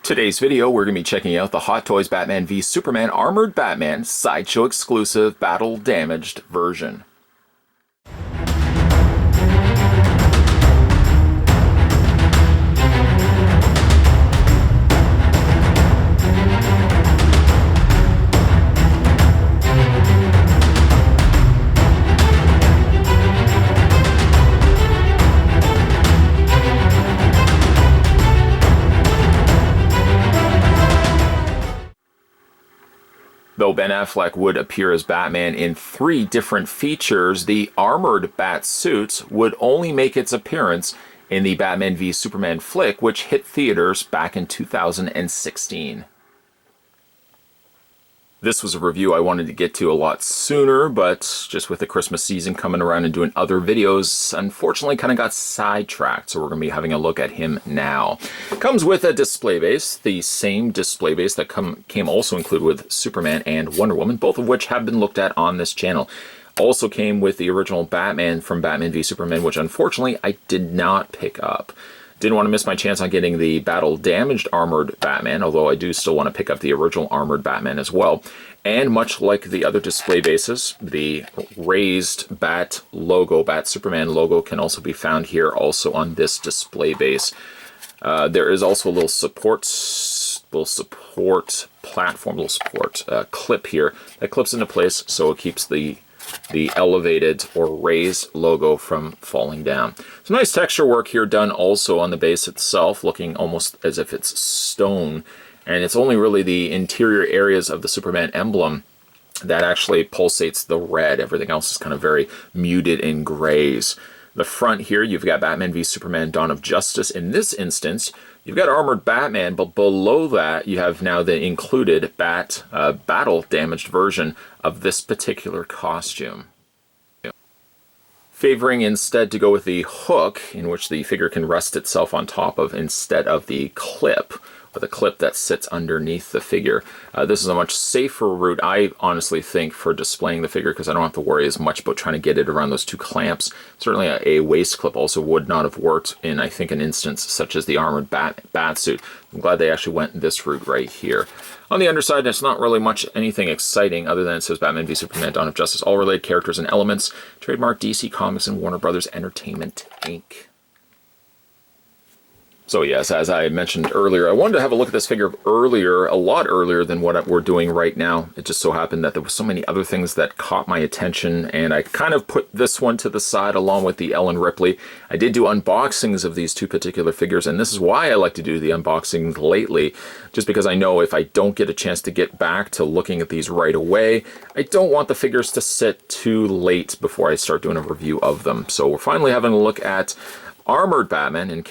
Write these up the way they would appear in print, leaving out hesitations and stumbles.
Today's video, we're going to be checking out the Hot Toys Batman v Superman Armored Batman Sideshow exclusive Battle Damaged version. Though Ben Affleck would appear as Batman in 3 different features, the armored bat suit would only make its appearance in the Batman v Superman flick, which hit theaters back in 2016. This was a review I wanted to get to a lot sooner, but just with the Christmas season coming around and doing other videos, unfortunately kind of got sidetracked, so we're going to be having a look at him now. Comes with a display base, the same display base that came also included with Superman and Wonder Woman, both of which have been looked at on this channel. Also came with the original Batman from Batman v Superman, which unfortunately I did not pick up. Didn't want to miss my chance on getting the Battle Damaged Armored Batman, although I do still want to pick up the original Armored Batman as well. And much like the other display bases, the raised Bat logo, Bat Superman logo, can also be found here also on this display base. There is also a little support platform, little support clip here that clips into place so it keeps the elevated or raised logo from falling down. Some nice texture work here done also on the base itself, looking almost as if it's stone. And it's only really the interior areas of the Superman emblem that actually pulsates the red. Everything else is kind of very muted in grays. The front here, you've got Batman v Superman Dawn of Justice. In this instance, you've got Armored Batman, but below that, you have now the included battle damaged version of this particular costume. Favoring instead to go with the hook, in which the figure can rest itself on top of, instead of the clip, or the clip that sits underneath the figure. This is a much safer route, I honestly think, for displaying the figure, because I don't have to worry as much about trying to get it around those 2 clamps. Certainly a waist clip also would not have worked in, I think, an instance such as the armored bat suit. I'm glad they actually went this route right here. On the underside, it's not really much anything exciting other than it says Batman v Superman Dawn of Justice, all related characters and elements, trademark DC Comics and Warner Brothers Entertainment, Inc. So yes, as I mentioned earlier, I wanted to have a look at this figure earlier, a lot earlier than what we're doing right now. It just so happened that there were so many other things that caught my attention, and I kind of put this one to the side along with the Ellen Ripley. I did do unboxings of these 2 particular figures, and this is why I like to do the unboxings lately, just because I know if I don't get a chance to get back to looking at these right away, I don't want the figures to sit too late before I start doing a review of them. So we're finally having a look at Armored Batman, in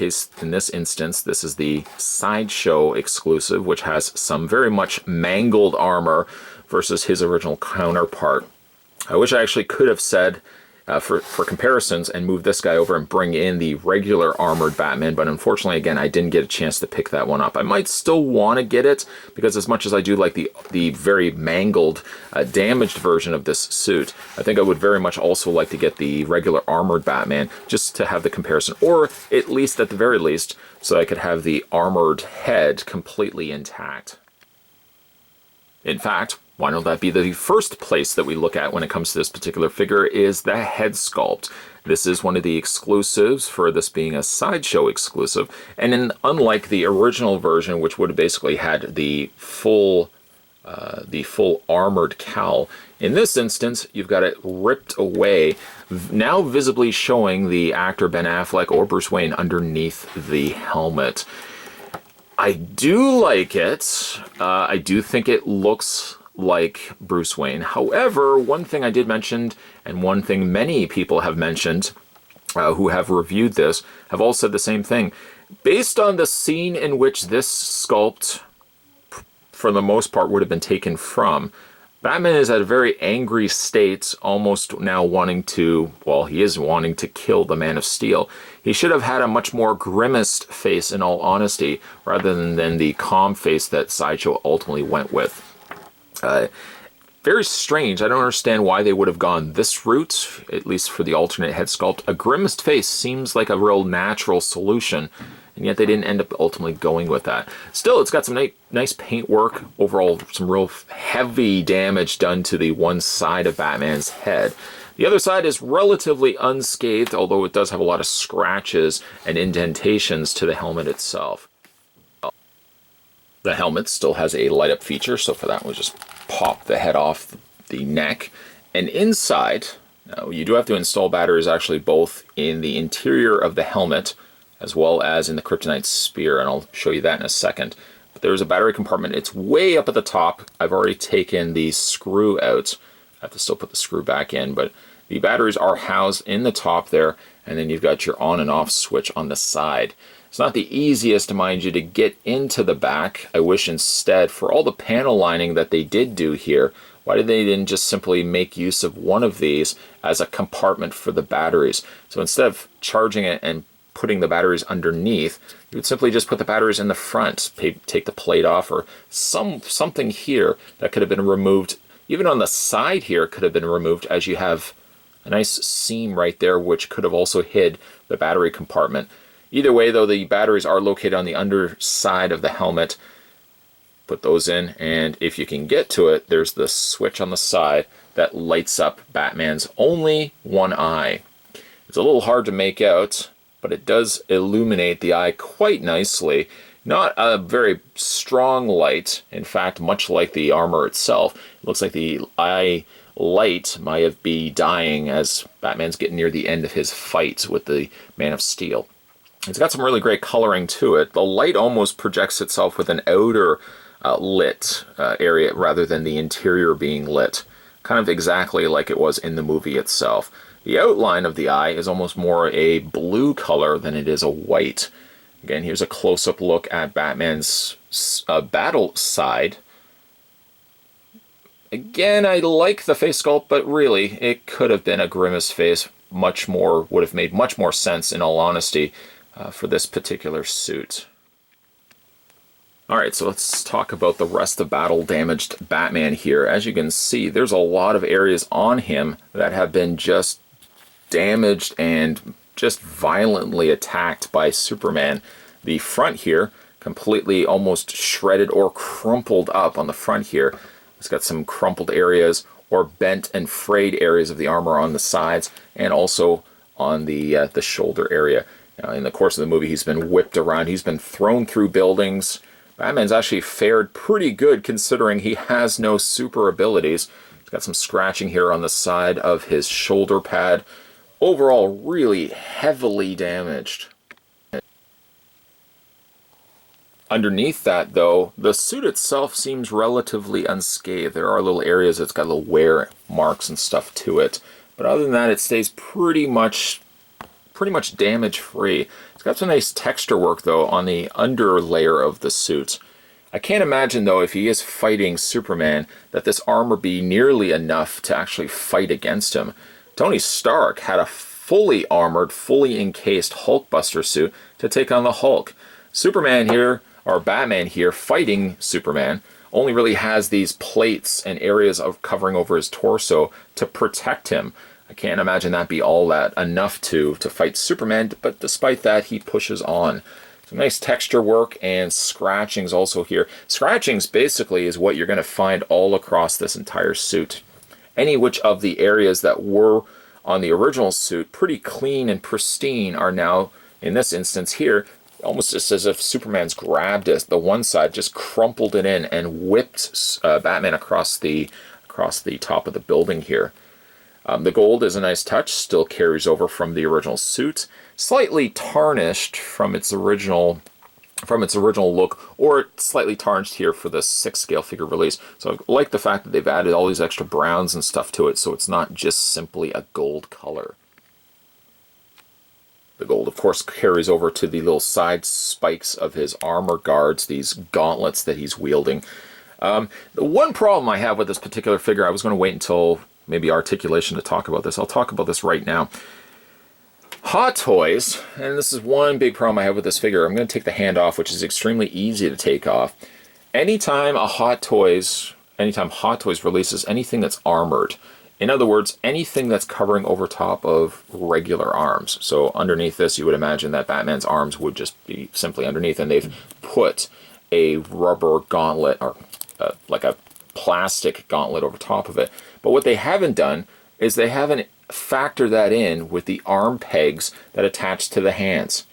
this instance, this is the Sideshow exclusive, which has some very much mangled armor versus his original counterpart. I wish I actually could have said, for comparisons, and move this guy over and bring in the regular Armored Batman, but unfortunately, again, I didn't get a chance to pick that one up. I might still want to get it, because as much as I do like the very mangled, damaged version of this suit, I think I would very much also like to get the regular Armored Batman, just to have the comparison, or at least, at the very least, so I could have the armored head completely intact. In fact, why don't that be the first place that we look at when it comes to this particular figure, is the head sculpt. This is one of the exclusives, for this being a Sideshow exclusive, and unlike the original version, which would have basically had the full armored cowl, in this instance, you've got it ripped away, now visibly showing the actor Ben Affleck or Bruce Wayne underneath the helmet. I do like it. I do think it looks like Bruce Wayne. However, one thing I did mention, and one thing many people have mentioned who have reviewed this, have all said the same thing. Based on the scene in which this sculpt, for the most part, would have been taken from, Batman is at a very angry state, almost now wanting to, well, he is wanting to kill the Man of Steel. He should have had a much more grimaced face, in all honesty, rather than the calm face that Sideshow ultimately went with. Very strange. I don't understand why they would have gone this route, at least for the alternate head sculpt. A grimaced face seems like a real natural solution, and yet they didn't end up ultimately going with that. Still, it's got some nice paint work. Overall, some real heavy damage done to the one side of Batman's head. The other side is relatively unscathed, although it does have a lot of scratches and indentations to the helmet itself. The helmet still has a light up feature, so for that we'll just pop the head off the neck. And inside, now you do have to install batteries actually both in the interior of the helmet as well as in the Kryptonite Spear, and I'll show you that in a second. But there's a battery compartment. It's way up at the top. I've already taken the screw out. I have to still put the screw back in, but the batteries are housed in the top there, and then you've got your on and off switch on the side. It's not the easiest, mind you, to get into the back. I wish instead, for all the panel lining that they did do here, why did they didn't just simply make use of one of these as a compartment for the batteries? So instead of charging it and putting the batteries underneath, you would simply just put the batteries in the front, take the plate off, or something here that could have been removed. Even on the side here could have been removed, as you have a nice seam right there which could have also hid the battery compartment. Either way though, the batteries are located on the underside of the helmet. Put those in, and if you can get to it, there's the switch on the side that lights up Batman's only one eye. It's a little hard to make out, but it does illuminate the eye quite nicely. Not a very strong light, in fact, much like the armor itself. It looks like the eye light might be dying as Batman's getting near the end of his fight with the Man of Steel. It's got some really great coloring to it. The light almost projects itself with an outer lit area rather than the interior being lit. Kind of exactly like it was in the movie itself. The outline of the eye is almost more a blue color than it is a white. Again, here's a close-up look at Batman's battle side. Again, I like the face sculpt, but really, it could have been a grimace face. Would have made much more sense, in all honesty, for this particular suit. Alright, so let's talk about the rest of battle-damaged Batman here. As you can see, there's a lot of areas on him that have been just damaged and just violently attacked by Superman. The front here, completely almost shredded or crumpled up on the front here. It's got some crumpled areas or bent and frayed areas of the armor on the sides, and also on the shoulder area. Now, in the course of the movie, he's been whipped around. He's been thrown through buildings. Batman's actually fared pretty good considering he has no super abilities. He's got some scratching here on the side of his shoulder pad. Overall, really heavily damaged. Underneath that, though, the suit itself seems relatively unscathed. There are little areas that's got little wear marks and stuff to it. But other than that, it stays pretty much damage-free. It's got some nice texture work, though, on the under layer of the suit. I can't imagine, though, if he is fighting Superman, that this armor be nearly enough to actually fight against him. Tony Stark had a fully armored, fully encased Hulkbuster suit to take on the Hulk. Superman here, or Batman here, fighting Superman, only really has these plates and areas of covering over his torso to protect him. I can't imagine that be all that enough to fight Superman, but despite that, he pushes on. Some nice texture work and scratchings also here. Scratchings basically is what you're going to find all across this entire suit. Any which of the areas that were on the original suit pretty clean and pristine are now, in this instance here, almost just as if Superman's grabbed it, the one side, just crumpled it in and whipped Batman across the top of the building here. The gold is a nice touch, still carries over from the original suit, slightly tarnished from its original look, or slightly tarnished here for the 6-scale figure release. So I like the fact that they've added all these extra browns and stuff to it, so it's not just simply a gold color. The gold, of course, carries over to the little side spikes of his armor guards, these gauntlets that he's wielding. The one problem I have with this particular figure, I was going to wait until maybe Articulation to talk about this. I'll talk about this right now. Hot Toys, and this is one big problem I have with this figure. I'm going to take the hand off, which is extremely easy to take off. Anytime Hot Toys releases anything that's armored In other words, anything that's covering over top of regular arms. So underneath this, you would imagine that Batman's arms would just be simply underneath, and they've put a rubber gauntlet or like a plastic gauntlet over top of it. But what they haven't done is they haven't factored that in with the arm pegs that attach to the hands.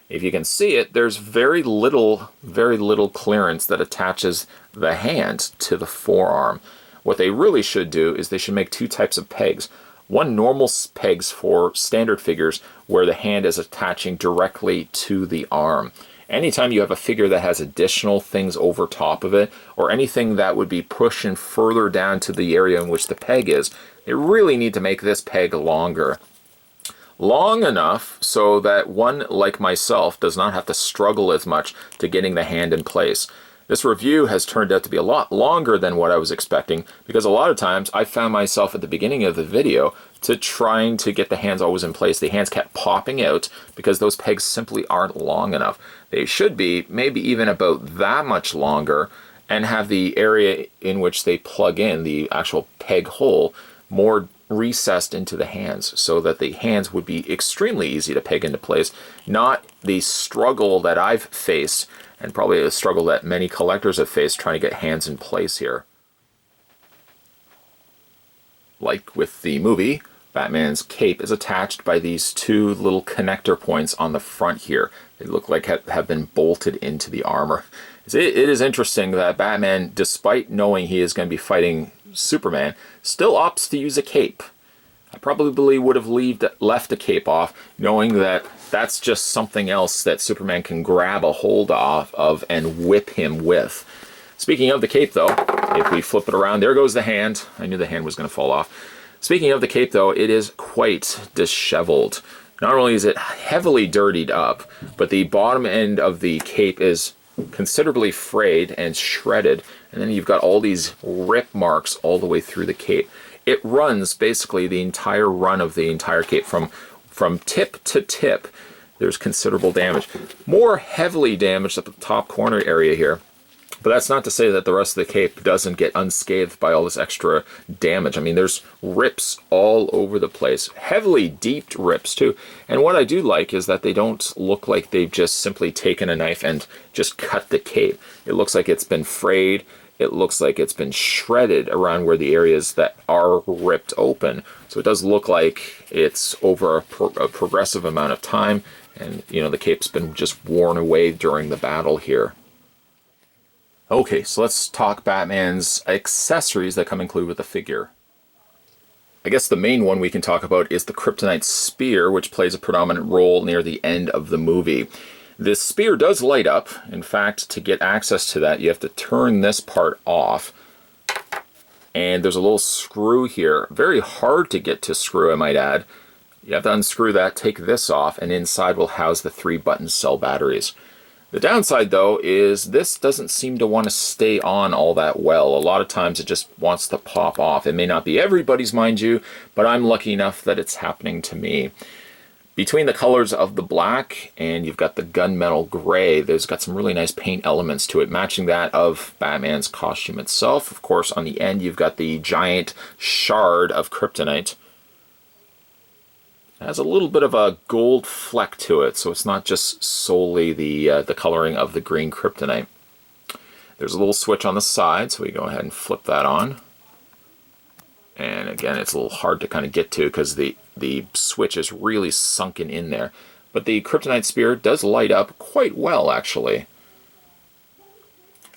If you can see it, there's very little clearance that attaches the hand to the forearm. What they really should do is they should make two types of pegs. One, normal pegs for standard figures where the hand is attaching directly to the arm. Anytime you have a figure that has additional things over top of it, or anything that would be pushing further down to the area in which the peg is, they really need to make this peg longer. Long enough so that one like myself does not have to struggle as much to getting the hand in place. This review has turned out to be a lot longer than what I was expecting, because a lot of times I found myself at the beginning of the video trying to get the hands always in place. The hands kept popping out because those pegs simply aren't long enough. They should be maybe even about that much longer and have the area in which they plug in, the actual peg hole, more recessed into the hands so that the hands would be extremely easy to peg into place, not the struggle that I've faced, and probably a struggle that many collectors have faced trying to get hands in place here. Like with the movie, Batman's cape is attached by these two little connector points on the front here. They look like have been bolted into the armor. It is interesting that Batman, despite knowing he is going to be fighting Superman, still opts to use a cape. I probably would have left the cape off, knowing that that's just something else that Superman can grab a hold of and whip him with. Speaking of the cape, though, if we flip it around, there goes the hand. I knew the hand was going to fall off. Speaking of the cape, though, it is quite disheveled. Not only is it heavily dirtied up, but the bottom end of the cape is considerably frayed and shredded, and then you've got all these rip marks all the way through the cape. It runs basically the entire run of the entire cape from tip to tip. There's considerable damage. More heavily damaged at the top corner area here, but that's not to say that the rest of the cape doesn't get unscathed by all this extra damage. I mean, there's rips all over the place. Heavily deep rips, too. And what I do like is that they don't look like they've just simply taken a knife and just cut the cape. It looks like it's been frayed. It looks like it's been shredded around where the areas that are ripped open. So it does look like it's over a progressive amount of time. And, you know, the cape's been just worn away during the battle here. Okay, so let's talk Batman's accessories that come included with the figure. I guess the main one we can talk about is the Kryptonite Spear, which plays a predominant role near the end of the movie. This spear does light up. In fact, to get access to that, you have to turn this part off. And there's a little screw here. Very hard to get to screw, I might add. You have to unscrew that, take this off, and inside will house the 3-button cell batteries. The downside, though, is this doesn't seem to want to stay on all that well. A lot of times it just wants to pop off. It may not be everybody's, mind you, but I'm lucky enough that it's happening to me. Between the colors of the black and you've got the gunmetal gray, there's got some really nice paint elements to it, matching that of Batman's costume itself. Of course, on the end, you've got the giant shard of kryptonite. It has a little bit of a gold fleck to it, so it's not just solely the coloring of the green kryptonite. There's a little switch on the side, so we go ahead and flip that on. And again, it's a little hard to kind of get to because the switch is really sunken in there. But the Kryptonite Spear does light up quite well, actually.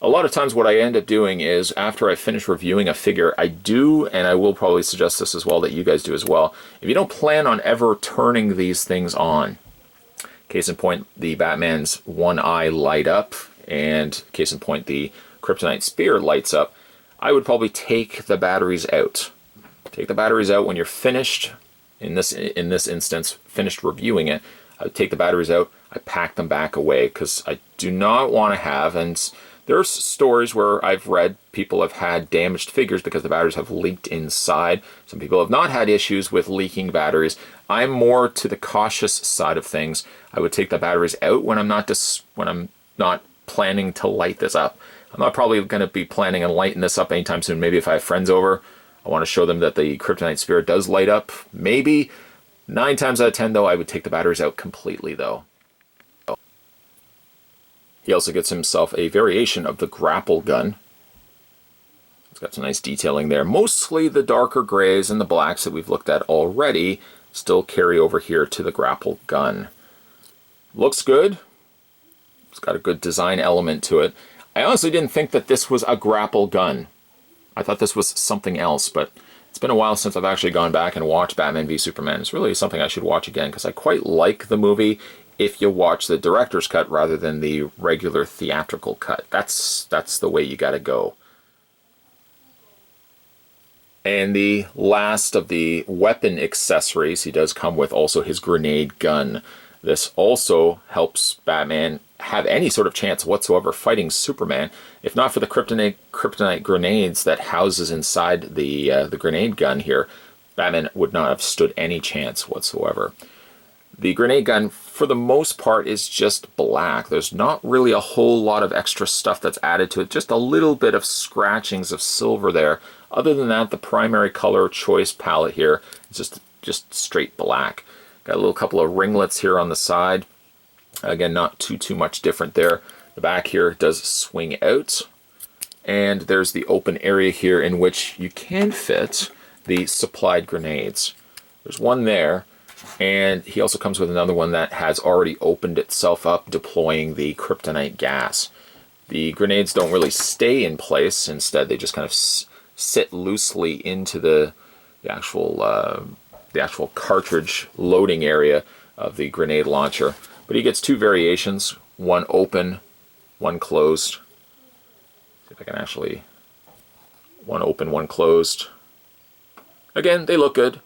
A lot of times what I end up doing is, after I finish reviewing a figure, I do, and I will probably suggest this as well, that you guys do as well, if you don't plan on ever turning these things on, case in point, the Batman's one eye light up, and case in point, the Kryptonite Spear lights up, I would probably take the batteries out. Take the batteries out when you're finished, in this instance, finished reviewing it. I would take the batteries out, I pack them back away, because I do not want to have, and there's stories where I've read people have had damaged figures because the batteries have leaked inside. Some people have not had issues with leaking batteries. I'm more to the cautious side of things. I would take the batteries out when I'm not planning to light this up. I'm not probably going to be planning on lighting this up anytime soon. Maybe if I have friends over, I want to show them that the Kryptonite Spear does light up. Maybe 9 times out of 10, though, I would take the batteries out completely, though. He also gets himself a variation of the Grapple Gun. It's got some nice detailing there. Mostly the darker grays and the blacks that we've looked at already still carry over here to the Grapple Gun. Looks good. It's got a good design element to it. I honestly didn't think that this was a grapple gun. I thought this was something else, but it's been a while since I've actually gone back and watched Batman v Superman. It's really something I should watch again, because I quite like the movie if you watch the director's cut rather than the regular theatrical cut. That's the way you gotta go. And the last of the weapon accessories, he does come with also his grenade gun. This also helps Batman have any sort of chance whatsoever fighting Superman. If not for the kryptonite grenades that houses inside the grenade gun here, Batman would not have stood any chance whatsoever. The grenade gun, for the most part, is just black. There's not really a whole lot of extra stuff that's added to it. Just a little bit of scratchings of silver there. Other than that, the primary color choice palette here is just straight black. Got a little couple of ringlets here on the side. Again, not too much different there. The back here does swing out. And there's the open area here in which you can fit the supplied grenades. There's one there. And he also comes with another one that has already opened itself up, deploying the kryptonite gas. The grenades don't really stay in place. Instead, they just kind of sit loosely into the actual cartridge loading area of the grenade launcher. But he gets 2 variations, one open, one closed. See if I can actually, one open, one closed. Again, they look good.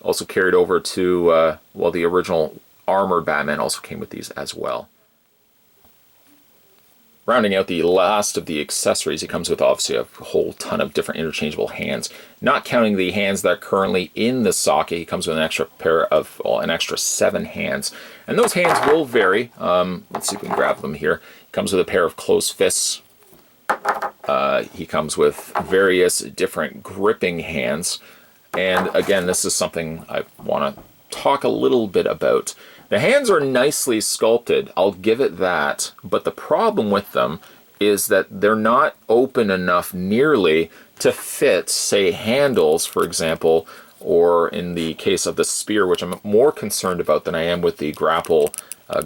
Also carried over to, well, the original armored Batman also came with these as well. Rounding out the last of the accessories, he comes with obviously a whole ton of different interchangeable hands. Not counting the hands that are currently in the socket, he comes with an extra pair of, well, an extra 7 hands. And those hands will vary. Let's see if we can grab them here. He comes with a pair of closed fists. He comes with various different gripping hands. And again, this is something I want to talk a little bit about. The hands are nicely sculpted, I'll give it that, but the problem with them is that they're not open enough nearly to fit, say, handles, for example, or in the case of the spear, which I'm more concerned about than I am with the grapple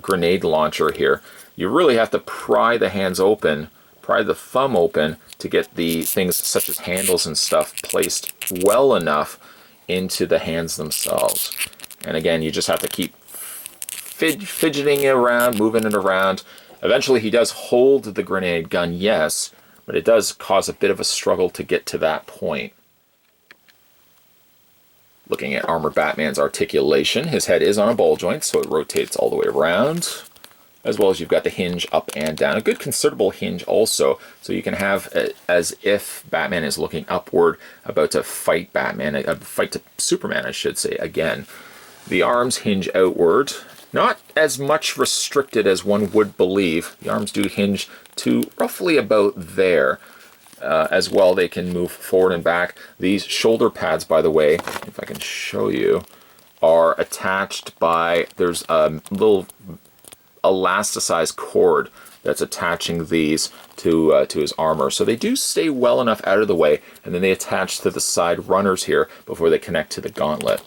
grenade launcher here. You really have to pry the hands open, pry the thumb open, to get the things such as handles and stuff placed well enough into the hands themselves. And again, you just have to keep fidgeting it around, moving it around. Eventually he does hold the grenade gun, yes, but it does cause a bit of a struggle to get to that point. Looking at Armored Batman's articulation, his head is on a ball joint, so it rotates all the way around. As well as you've got the hinge up and down. A good considerable hinge also, so you can have as if Batman is looking upward, about to fight Batman, fight to Superman, I should say, again. The arms hinge outward. Not as much restricted as one would believe. The arms do hinge to roughly about there. As well, they can move forward and back. These shoulder pads, by the way, if I can show you, are attached by, there's a little elasticized cord that's attaching these to his armor. So they do stay well enough out of the way, and then they attach to the side runners here before they connect to the gauntlet.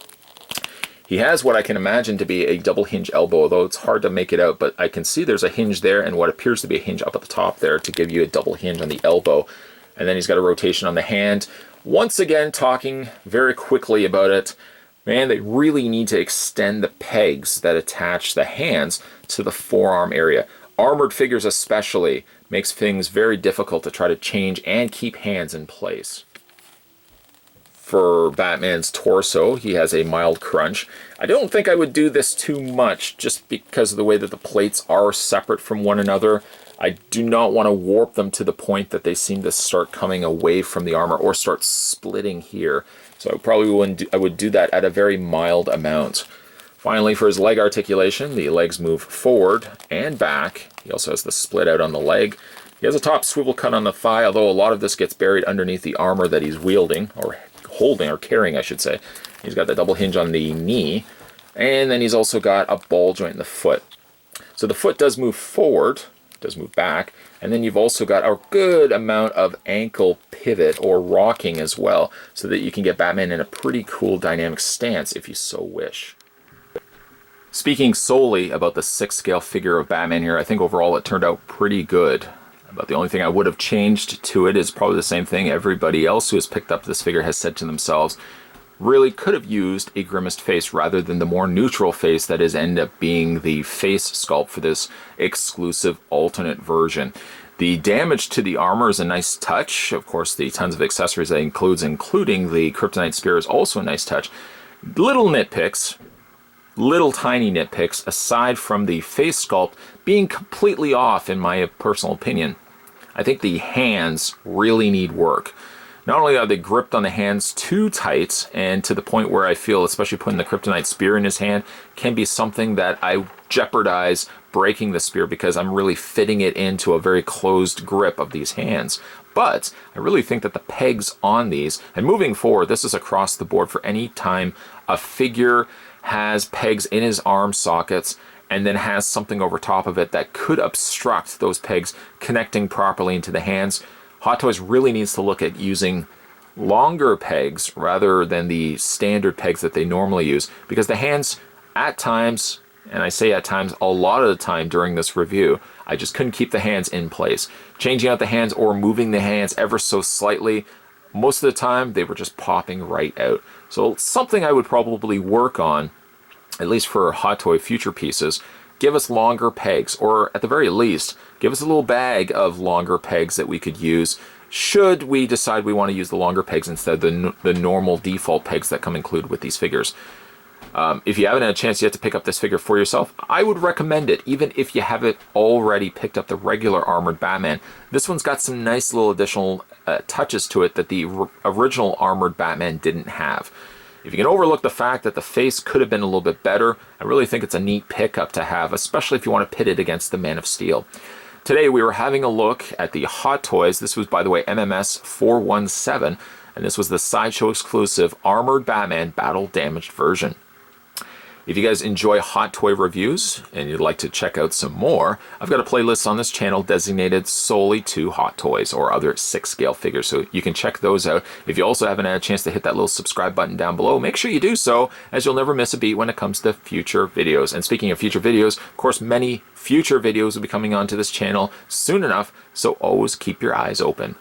He has what I can imagine to be a double hinge elbow, although it's hard to make it out, but I can see there's a hinge there and what appears to be a hinge up at the top there to give you a double hinge on the elbow. And then he's got a rotation on the hand. Once again, talking very quickly about it, man, they really need to extend the pegs that attach the hands to the forearm area. Armored figures especially makes things very difficult to try to change and keep hands in place. For Batman's torso, he has a mild crunch. I don't think I would do this too much just because of the way that the plates are separate from one another. I do not want to warp them to the point that they seem to start coming away from the armor or start splitting here. So I would do that at a very mild amount. Finally, for his leg articulation, the legs move forward and back. He also has the split out on the leg. He has a top swivel cut on the thigh, although a lot of this gets buried underneath the armor that he's wielding, or holding, or carrying, I should say. He's got the double hinge on the knee, and then he's also got a ball joint in the foot. So the foot does move forward, does move back, and then you've also got a good amount of ankle pivot or rocking as well, so that you can get Batman in a pretty cool dynamic stance if you so wish. Speaking solely about the 6 scale figure of Batman here, I think overall it turned out pretty good. About the only thing I would have changed to it is probably the same thing everybody else who has picked up this figure has said to themselves. Really could have used a grimaced face rather than the more neutral face that is ended up being the face sculpt for this exclusive alternate version. The damage to the armor is a nice touch. Of course, the tons of accessories that includes, including the Kryptonite Spear, is also a nice touch. Little nitpicks, little tiny nitpicks, aside from the face sculpt being completely off in my personal opinion. I think the hands really need work. Not only are they gripped on the hands too tight, and to the point where I feel, especially putting the Kryptonite Spear in his hand, can be something that I jeopardize breaking the spear because I'm really fitting it into a very closed grip of these hands. But I really think that the pegs on these, and moving forward, this is across the board for any time a figure has pegs in his arm sockets and then has something over top of it that could obstruct those pegs connecting properly into the hands. Hot Toys really needs to look at using longer pegs rather than the standard pegs that they normally use, because the hands at times, and I say at times a lot of the time during this review, I just couldn't keep the hands in place. Changing out the hands or moving the hands ever so slightly, most of the time they were just popping right out. So something I would probably work on, at least for Hot Toy future pieces, give us longer pegs, or at the very least, give us a little bag of longer pegs that we could use should we decide we want to use the longer pegs instead of the normal default pegs that come included with these figures. If you haven't had a chance yet to pick up this figure for yourself, I would recommend it, even if you haven't already picked up the regular armored Batman. This one's got some nice little additional touches to it that the original armored Batman didn't have. If you can overlook the fact that the face could have been a little bit better, I really think it's a neat pickup to have, especially if you want to pit it against the Man of Steel. Today we were having a look at the Hot Toys. This was, by the way, MMS 417, and this was the Sideshow exclusive Armored Batman Battle Damaged version. If you guys enjoy Hot Toy reviews and you'd like to check out some more, I've got a playlist on this channel designated solely to Hot Toys or other 6 scale figures, so you can check those out. If you also haven't had a chance to hit that little subscribe button down below, make sure you do so, as you'll never miss a beat when it comes to future videos. And speaking of future videos, of course, many future videos will be coming onto this channel soon enough, so always keep your eyes open.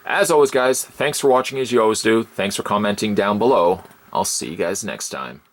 As always, guys, thanks for watching as you always do. Thanks for commenting down below. I'll see you guys next time.